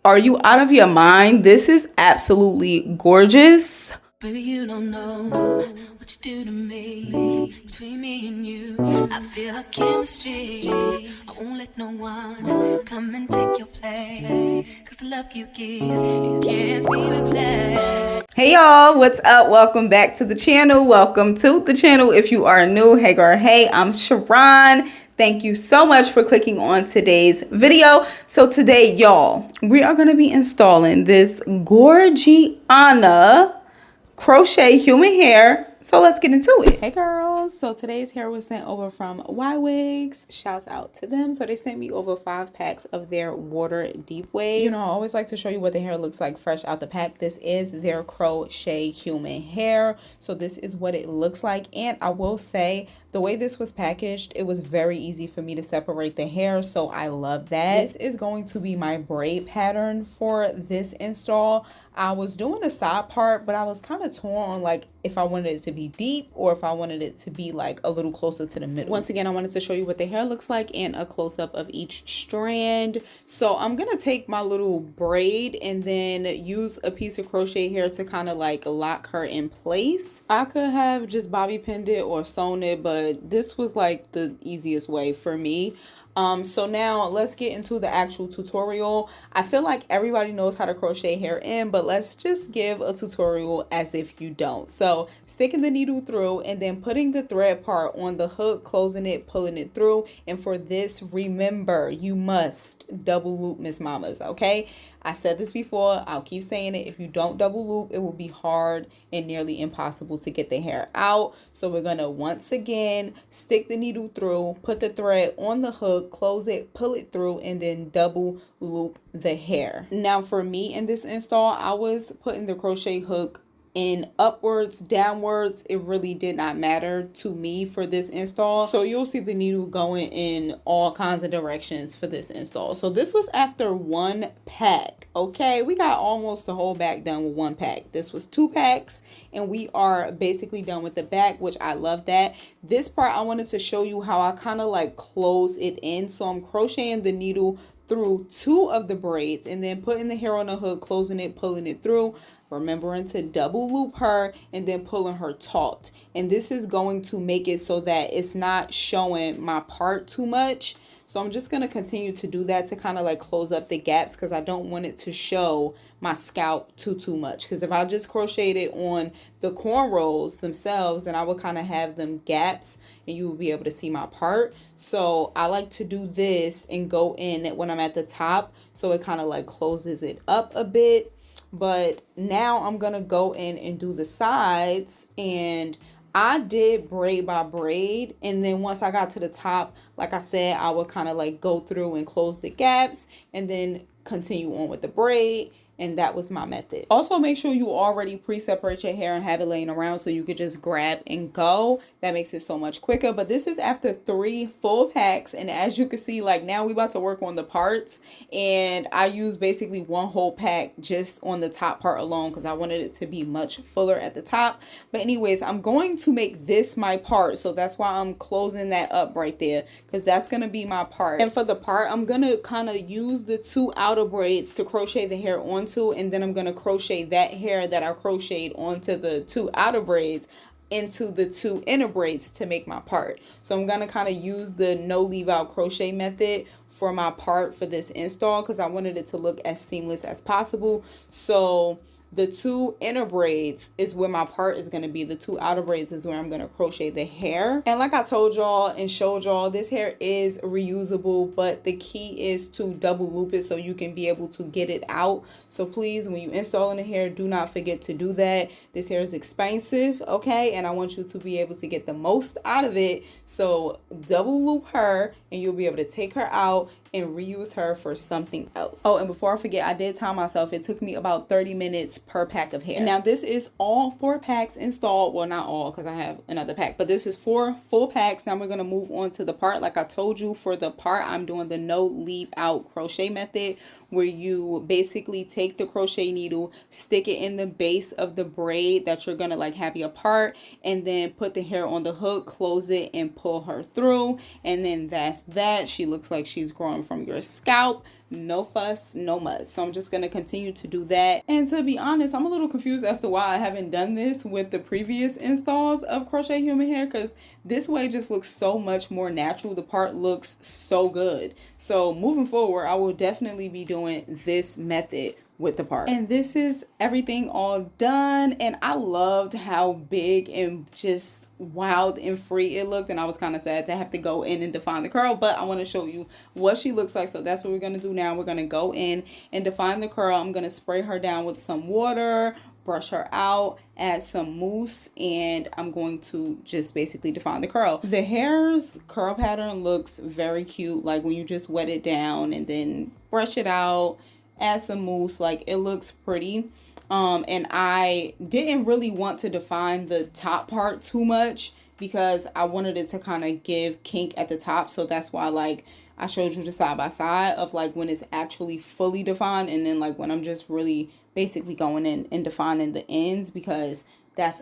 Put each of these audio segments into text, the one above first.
Are you out of your mind? This is absolutely gorgeous. Baby, you don't know what you do to me. Between me and you, I feel like chemistry. I won't let no one come and take your place. Cause the love you give, it can't be replaced. Hey y'all, what's up? Welcome back to the channel. Welcome to the channel if you are new. Hey girl, hey, I'm Sharon. Thank you so much for clicking on today's video. So today, y'all, we are going to be installing this Gorgiana crochet human hair. So let's get into it. Hey girls, so today's hair was sent over from YWIGS. Shouts out to them. So they sent me over 5 packs of their water deep wave. You know, I always like to show you what the hair looks like fresh out the pack. This is their crochet human hair. So this is what it looks like. And I will say, the way this was packaged, it was very easy for me to separate the hair, so I love that. This is going to be my braid pattern for this install. I was doing the side part, but I was kind of torn on like if I wanted it to be deep or if I wanted it to be like a little closer to the middle. Once again, I wanted to show you what the hair looks like and a close-up of each strand. So I'm gonna take my little braid and then use a piece of crochet hair to kind of like lock her in place. I could have just bobby pinned it or sewn it, but this was like the easiest way for me. So now let's get into the actual tutorial. I feel like everybody knows how to crochet hair in, but let's just give a tutorial as if you don't. So sticking the needle through and then putting the thread part on the hook, closing it, pulling it through. And for this, remember, you must double loop, Miss Mamas, okay? I said this before, I'll keep saying it. If you don't double loop, it will be hard and nearly impossible to get the hair out. So we're gonna once again stick the needle through, put the thread on the hook, close it, pull it through, and then double loop the hair. Now for me in this install, I was putting the crochet hook in upwards, downwards. It really did not matter to me for this install. So you'll see the needle going in all kinds of directions for this install. So this was after 1 pack. Okay, we got almost the whole back done with 1 pack. This was 2 packs and we are basically done with the back, which I love that. This part I wanted to show you how I kind of like close it in. So I'm crocheting the needle through 2 of the braids and then putting the hair on the hook, closing it, pulling it through, remembering to double loop her and then pulling her taut. And this is going to make it so that it's not showing my part too much. So I'm just going to continue to do that to kind of like close up the gaps because I don't want it to show my scalp too much. Because if I just crocheted it on the cornrows themselves, then I would kind of have them gaps and you will be able to see my part. So I like to do this and go in when I'm at the top so it kind of like closes it up a bit. But now I'm gonna go in and do the sides, and I did braid by braid, and then once I got to the top, like I said, I would kind of like go through and close the gaps and then continue on with the braid. And that was my method. Also, make sure you already pre-separate your hair and have it laying around so you could just grab and go. That makes it so much quicker. But this is after 3 full packs. And as you can see, like now we about to work on the parts. And I used basically 1 whole pack just on the top part alone because I wanted it to be much fuller at the top. But anyways, I'm going to make this my part. So that's why I'm closing that up right there because that's going to be my part. And for the part, I'm going to kind of use the 2 outer braids to crochet the hair onto, and then I'm going to crochet that hair that I crocheted onto the 2 outer braids into the 2 inner braids to make my part. So I'm going to kind of use the no leave out crochet method for my part for this install because I wanted it to look as seamless as possible. So the 2 inner braids is where my part is going to be. The 2 outer braids is where I'm going to crochet the hair. And like I told y'all and showed y'all, this hair is reusable, but the key is to double loop it so you can be able to get it out. So please, when you install in the hair, do not forget to do that. This hair is expensive, okay? And I want you to be able to get the most out of it. So double loop her and you'll be able to take her out and reuse her for something else. Oh, and before I forget, I did time myself. It took me about 30 minutes per pack of hair. And now this is all 4 packs installed. Well, not all because I have another pack, but this is 4 full packs. Now we're going to move on to the part. Like I told you, for the part, I'm doing the no leave out crochet method, where you basically take the crochet needle, stick it in the base of the braid that you're gonna like have your part, and then put the hair on the hook, close it, and pull her through. And then that's that. She looks like she's growing from your scalp. no fuss, no muss. So I'm just going to continue to do that. And to be honest, I'm a little confused as to why I haven't done this with the previous installs of Crochet Human Hair, because this way just looks so much more natural. The part looks so good. So moving forward, I will definitely be doing this method with the part. And this is everything all done, and I loved how big and just wild and free it looked, and I was kind of sad to have to go in and define the curl, but I want to show you what she looks like. So that's what we're going to do now. We're going to go in and define the curl. I'm going to spray her down with some water, brush her out, add some mousse, and I'm going to just basically define the curl. The hair's curl pattern looks very cute, like when you just wet it down and then brush it out, add some mousse, like it looks pretty. And I didn't really want to define the top part too much because I wanted it to kind of give kink at the top. So that's why, like, I showed you the side by side of like when it's actually fully defined, and then like when I'm just really basically going in and defining the ends, because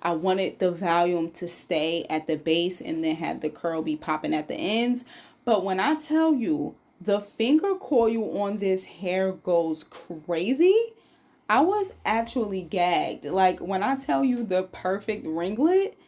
I wanted the volume to stay at the base and then have the curl be popping at the ends. But when I tell you, the finger coil on this hair goes crazy, I was actually gagged. Like, when I tell you the perfect ringlet,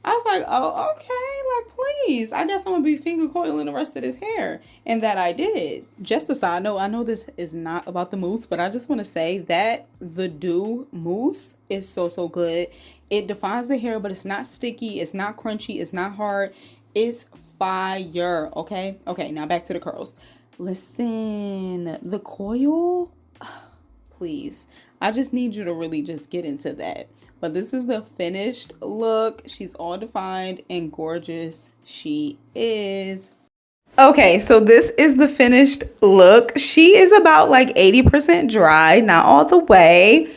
I was like, oh, okay, like, please, I guess I'm gonna be finger coiling the rest of this hair. And that I did. Just a side note, I know this is not about the mousse, but I just want to say that the Dew mousse is so good. It defines the hair, but it's not sticky, it's not crunchy, it's not hard, it's fire. Okay, now back to the curls. Listen, the coil, please, I just need you to really just get into that. But this is the finished look. She's all defined and gorgeous she is. Okay, so this is the finished look. She is about like 80% dry, not all the way.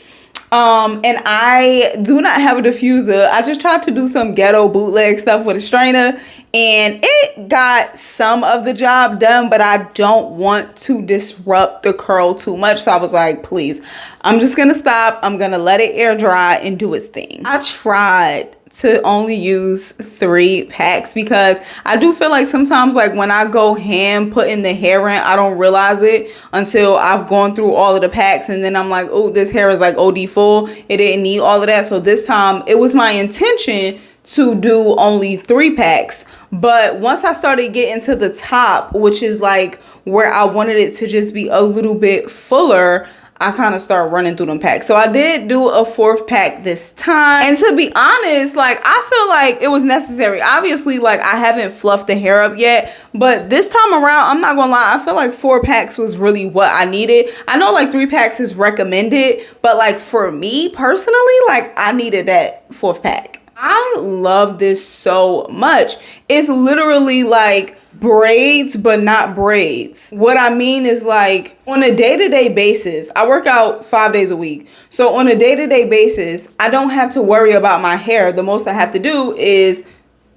And I do not have a diffuser. I just tried to do some ghetto bootleg stuff with a strainer, and it got some of the job done, but I don't want to disrupt the curl too much. So I was like, please, I'm just going to stop. I'm going to let it air dry and do its thing. I tried to only use 3 packs because I do feel like sometimes, like when I go ham putting the hair in, I don't realize it until I've gone through all of the packs, and then I'm like, oh, this hair is like OD full. It didn't need all of that. So this time it was my intention to do only 3 packs, but once I started getting to the top, which is like where I wanted it to just be a little bit fuller, I kind of start running through them packs. So I did do a 4th pack this time. And to be honest, like, I feel like it was necessary. Obviously, like, I haven't fluffed the hair up yet, but this time around, I'm not gonna lie, I feel like 4 packs was really what I needed. I know like 3 packs is recommended, but like for me personally, like I needed that 4th pack. I love this so much. It's literally like braids, but not braids. What I mean is, like, on a day-to-day basis, I work out 5 days a week. So on a day-to-day basis, I don't have to worry about my hair. The most I have to do is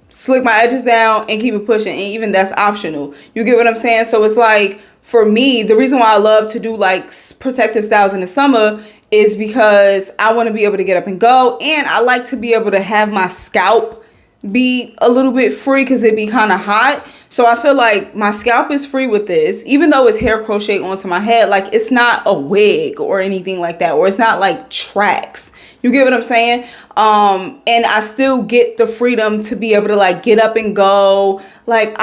slick my edges down and keep it pushing. And even that's optional. You get what I'm saying? So it's like, for me, the reason why I love to do like protective styles in the summer is because I want to be able to get up and go. And I like to be able to have my scalp be a little bit free because it be kind of hot. So I feel like my scalp is free with this, even though it's hair crochet onto my head. Like, it's not a wig or anything like that, or it's not like tracks. You get what I'm saying? And I still get the freedom to be able to like get up and go. Like,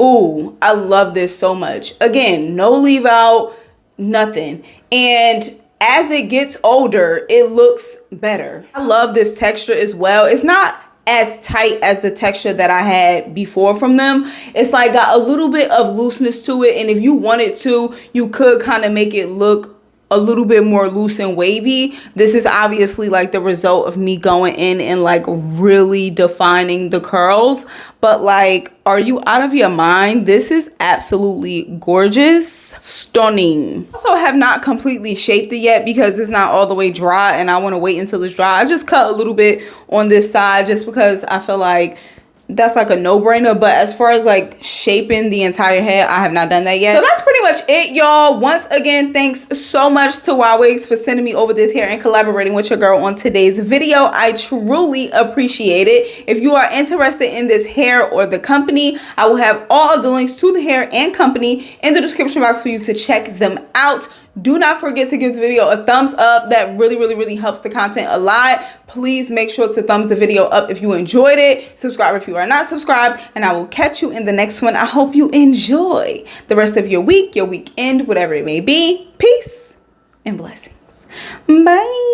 ooh, I love this so much. Again, no leave out, nothing. And as it gets older, it looks better. I love this texture as well. It's not as tight as the texture that I had before from them. It's like got a little bit of looseness to it, and if you wanted to, you could kind of make it look a little bit more loose and wavy. This is obviously like the result of me going in and like really defining the curls, but like, are you out of your mind? This is absolutely gorgeous, stunning. Also have not completely shaped it yet because it's not all the way dry, and I want to wait until it's dry. I just cut a little bit on this side just because I feel like that's like a no-brainer. But as far as like shaping the entire head, I have not done that yet. So that's pretty much it, y'all. Once again, thanks so much to YWIGS for sending me over this hair and collaborating with your girl on today's video. I truly appreciate it. If you are interested in this hair or the company, I will have all of the links to the hair and company in the description box for you to check them out. Do not forget to give the video a thumbs up. That really helps the content a lot. Please make sure to thumbs the video up if you enjoyed it. Subscribe if you are not subscribed, and I will catch you in the next one. I hope you enjoy the rest of your week, your weekend, whatever it may be. Peace and blessings. Bye.